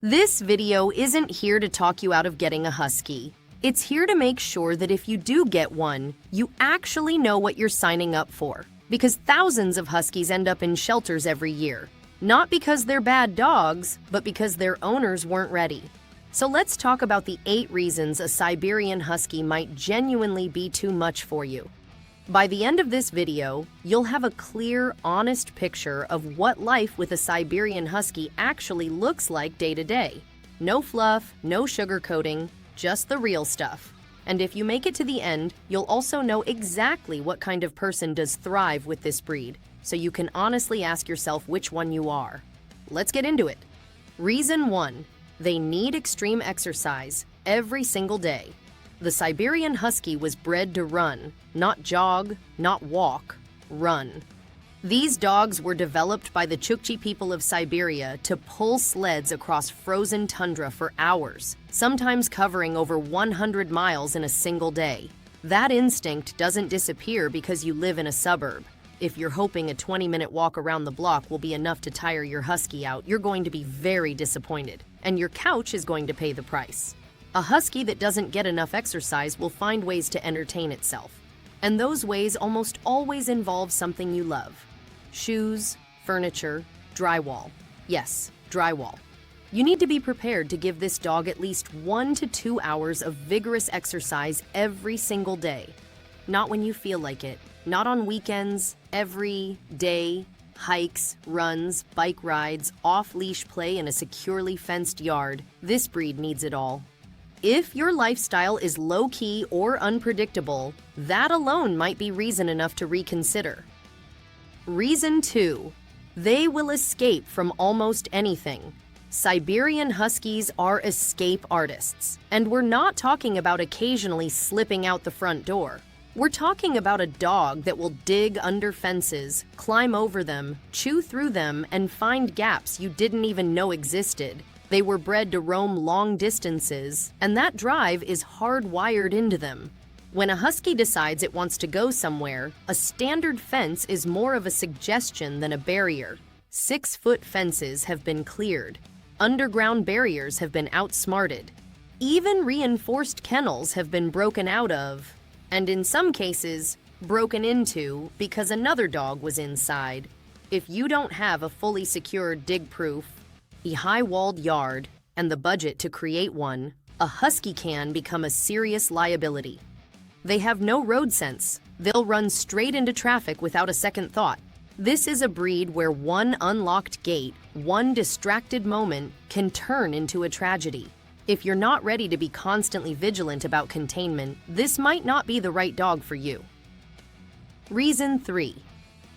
This video isn't here to talk you out of getting a husky. It's here to make sure that if you do get one, you actually know what you're signing up for. Because thousands of huskies end up in shelters every year. Not because they're bad dogs, but because their owners weren't ready. So let's talk about the 8 reasons a Siberian Husky might genuinely be too much for you. By the end of this video, you'll have a clear, honest picture of what life with a Siberian Husky actually looks like day to day. No fluff, no sugarcoating, just the real stuff. And if you make it to the end, you'll also know exactly what kind of person does thrive with this breed, so you can honestly ask yourself which one you are. Let's get into it. Reason 1. They need extreme exercise every single day. The Siberian Husky was bred to run, not jog, not walk, run. These dogs were developed by the Chukchi people of Siberia to pull sleds across frozen tundra for hours, sometimes covering over 100 miles in a single day. That instinct doesn't disappear because you live in a suburb. If you're hoping a 20-minute walk around the block will be enough to tire your husky out, you're going to be very disappointed, and your couch is going to pay the price. A husky that doesn't get enough exercise will find ways to entertain itself. And those ways almost always involve something you love. Shoes, furniture, drywall. Yes, drywall. You need to be prepared to give this dog at least 1 to 2 hours of vigorous exercise every single day. Not when you feel like it. Not on weekends, every day, hikes, runs, bike rides, off-leash play in a securely fenced yard. This breed needs it all. If your lifestyle is low-key or unpredictable, that alone might be reason enough to reconsider. Reason 2. They will escape from almost anything. Siberian Huskies are escape artists, and we're not talking about occasionally slipping out the front door. We're talking about a dog that will dig under fences, climb over them, chew through them, and find gaps you didn't even know existed. They were bred to roam long distances, and that drive is hardwired into them. When a husky decides it wants to go somewhere, a standard fence is more of a suggestion than a barrier. 6-foot fences have been cleared. Underground barriers have been outsmarted. Even reinforced kennels have been broken out of, and in some cases, broken into because another dog was inside. If you don't have a fully secured dig-proof, a high-walled yard, and the budget to create one, a husky can become a serious liability. They have no road sense. They'll run straight into traffic without a second thought. This is a breed where one unlocked gate, one distracted moment, can turn into a tragedy. If you're not ready to be constantly vigilant about containment, this might not be the right dog for you. Reason 3.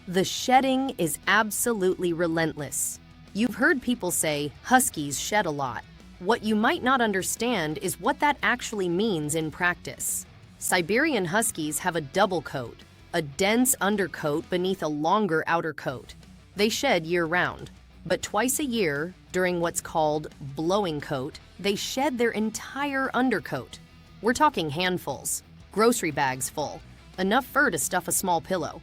The shedding is absolutely relentless. You've heard people say, Huskies shed a lot. What you might not understand is what that actually means in practice. Siberian Huskies have a double coat, a dense undercoat beneath a longer outer coat. They shed year-round, but twice a year, during what's called blowing coat, they shed their entire undercoat. We're talking handfuls, grocery bags full, enough fur to stuff a small pillow.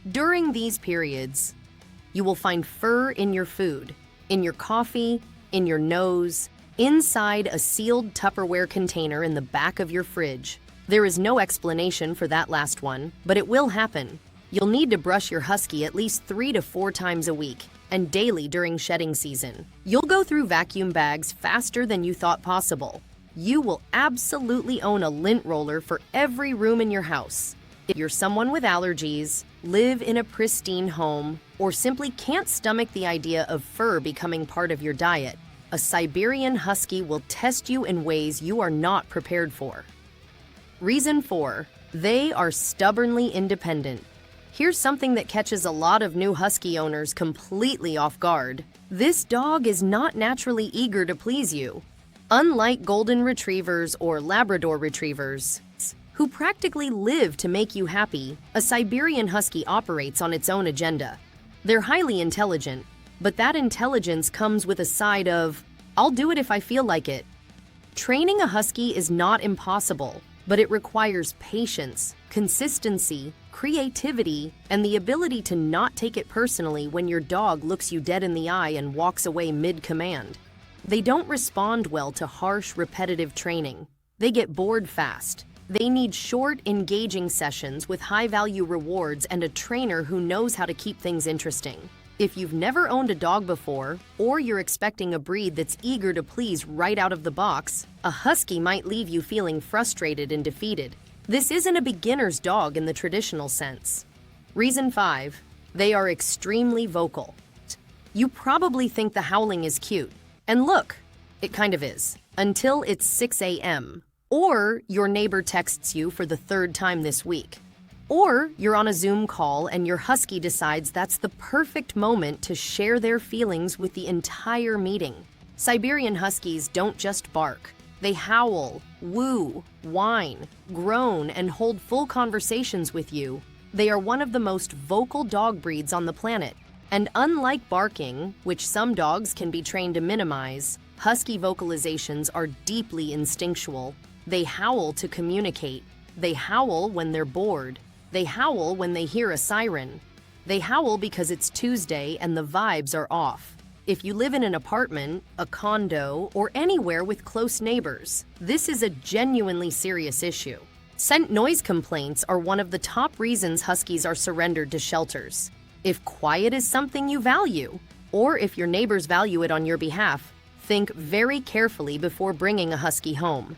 During these periods, you will find fur in your food, in your coffee, in your nose, inside a sealed Tupperware container in the back of your fridge. There is no explanation for that last one, but it will happen. You'll need to brush your husky at least 3 to 4 times a week, and daily during shedding season. You'll go through vacuum bags faster than you thought possible. You will absolutely own a lint roller for every room in your house. If you're someone with allergies, live in a pristine home, or simply can't stomach the idea of fur becoming part of your diet, a Siberian Husky will test you in ways you are not prepared for. Reason 4. They are stubbornly independent. Here's something that catches a lot of new husky owners completely off guard. This dog is not naturally eager to please you. Unlike golden retrievers or Labrador retrievers, who practically live to make you happy, a Siberian Husky operates on its own agenda. They're highly intelligent, but that intelligence comes with a side of, I'll do it if I feel like it. Training a husky is not impossible, but it requires patience, consistency, creativity, and the ability to not take it personally when your dog looks you dead in the eye and walks away mid-command. They don't respond well to harsh, repetitive training. They get bored fast. They need short, engaging sessions with high-value rewards and a trainer who knows how to keep things interesting. If you've never owned a dog before, or you're expecting a breed that's eager to please right out of the box, a Husky might leave you feeling frustrated and defeated. This isn't a beginner's dog in the traditional sense. Reason 5. They are extremely vocal. You probably think the howling is cute. And look, it kind of is. Until it's 6 a.m. Or your neighbor texts you for the 3rd time this week. Or you're on a Zoom call and your Husky decides that's the perfect moment to share their feelings with the entire meeting. Siberian Huskies don't just bark. They howl, woo, whine, groan, and hold full conversations with you. They are one of the most vocal dog breeds on the planet. And unlike barking, which some dogs can be trained to minimize, Husky vocalizations are deeply instinctual. They howl to communicate. They howl when they're bored. They howl when they hear a siren. They howl because it's Tuesday and the vibes are off. If you live in an apartment, a condo, or anywhere with close neighbors, this is a genuinely serious issue. Scent noise complaints are one of the top reasons Huskies are surrendered to shelters. If quiet is something you value, or if your neighbors value it on your behalf, think very carefully before bringing a Husky home.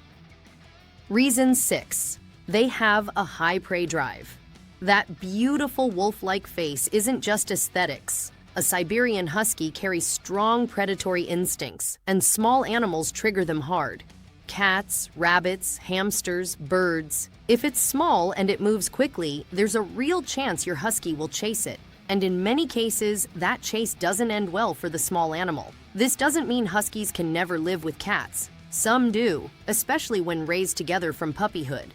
Reason 6. They have a high prey drive. That beautiful wolf-like face isn't just aesthetics. A Siberian Husky carries strong predatory instincts, and small animals trigger them hard. Cats, rabbits, hamsters, birds. If it's small and it moves quickly, there's a real chance your Husky will chase it. And in many cases, that chase doesn't end well for the small animal. This doesn't mean Huskies can never live with cats. Some do, especially when raised together from puppyhood.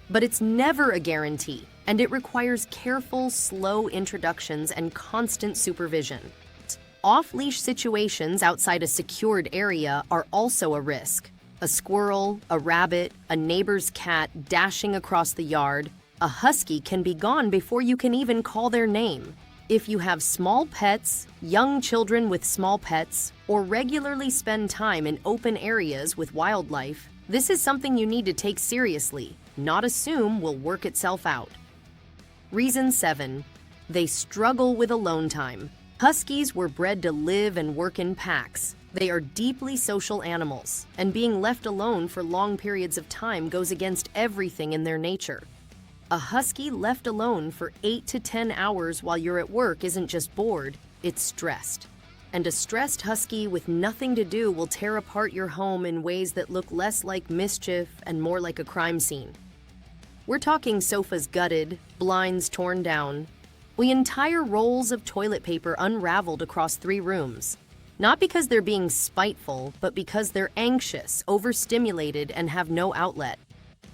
But it's never a guarantee, and it requires careful, slow introductions and constant supervision. Off-leash situations outside a secured area are also a risk. A squirrel, a rabbit, a neighbor's cat dashing across the yard, a Husky can be gone before you can even call their name. If you have small pets, young children with small pets, or regularly spend time in open areas with wildlife, this is something you need to take seriously, not assume will work itself out. Reason 7. They struggle with alone time. Huskies were bred to live and work in packs. They are deeply social animals, and being left alone for long periods of time goes against everything in their nature. A Husky left alone for 8 to 10 hours while you're at work isn't just bored, it's stressed. And a stressed Husky with nothing to do will tear apart your home in ways that look less like mischief and more like a crime scene. We're talking sofas gutted, blinds torn down, entire rolls of toilet paper unraveled across 3 rooms. Not because they're being spiteful, but because they're anxious, overstimulated, and have no outlet.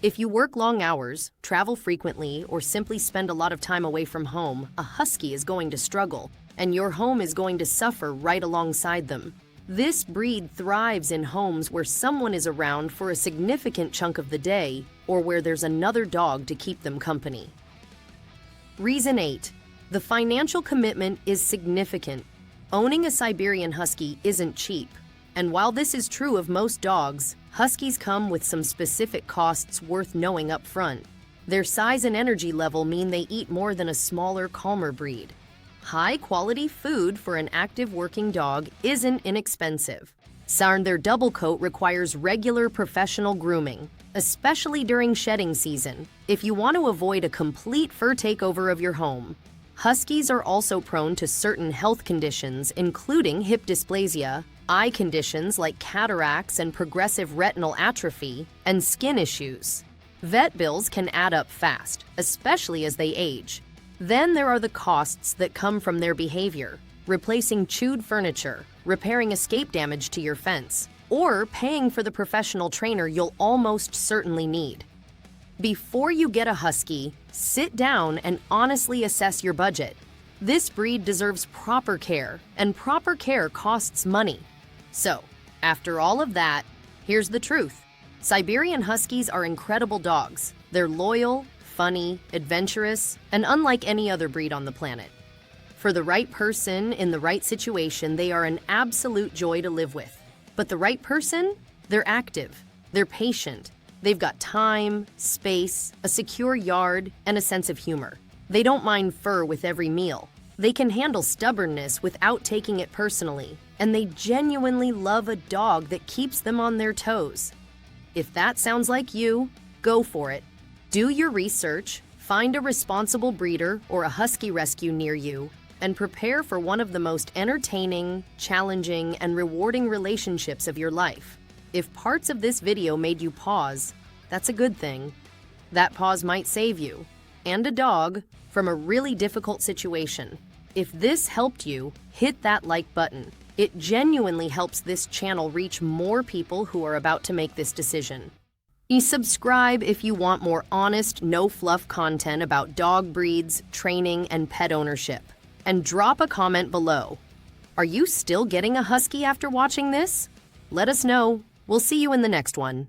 If you work long hours, travel frequently, or simply spend a lot of time away from home, a Husky is going to struggle, and your home is going to suffer right alongside them. This breed thrives in homes where someone is around for a significant chunk of the day, or where there's another dog to keep them company. Reason 8. The financial commitment is significant. Owning a Siberian Husky isn't cheap. And while this is true of most dogs, Huskies come with some specific costs worth knowing up front. Their size and energy level mean they eat more than a smaller, calmer breed. High-quality food for an active working dog isn't inexpensive. Their double coat requires regular professional grooming, especially during shedding season, if you want to avoid a complete fur takeover of your home. Huskies are also prone to certain health conditions, including hip dysplasia, eye conditions like cataracts and progressive retinal atrophy, and skin issues. Vet bills can add up fast, especially as they age. Then there are the costs that come from their behavior, replacing chewed furniture, repairing escape damage to your fence, or paying for the professional trainer you'll almost certainly need. Before you get a Husky, sit down and honestly assess your budget. This breed deserves proper care, and proper care costs money. So, after all of that, here's the truth. Siberian Huskies are incredible dogs. They're loyal, funny, adventurous, and unlike any other breed on the planet. For the right person in the right situation, they are an absolute joy to live with. But the right person? They're active. They're patient. They've got time, space, a secure yard, and a sense of humor. They don't mind fur with every meal. They can handle stubbornness without taking it personally, and they genuinely love a dog that keeps them on their toes. If that sounds like you, go for it. Do your research, find a responsible breeder or a husky rescue near you, and prepare for one of the most entertaining, challenging, and rewarding relationships of your life. If parts of this video made you pause, that's a good thing. That pause might save you, and a dog, from a really difficult situation. If this helped you, hit that like button. It genuinely helps this channel reach more people who are about to make this decision. Subscribe if you want more honest, no-fluff content about dog breeds, training, and pet ownership. And drop a comment below. Are you still getting a husky after watching this? Let us know. We'll see you in the next one.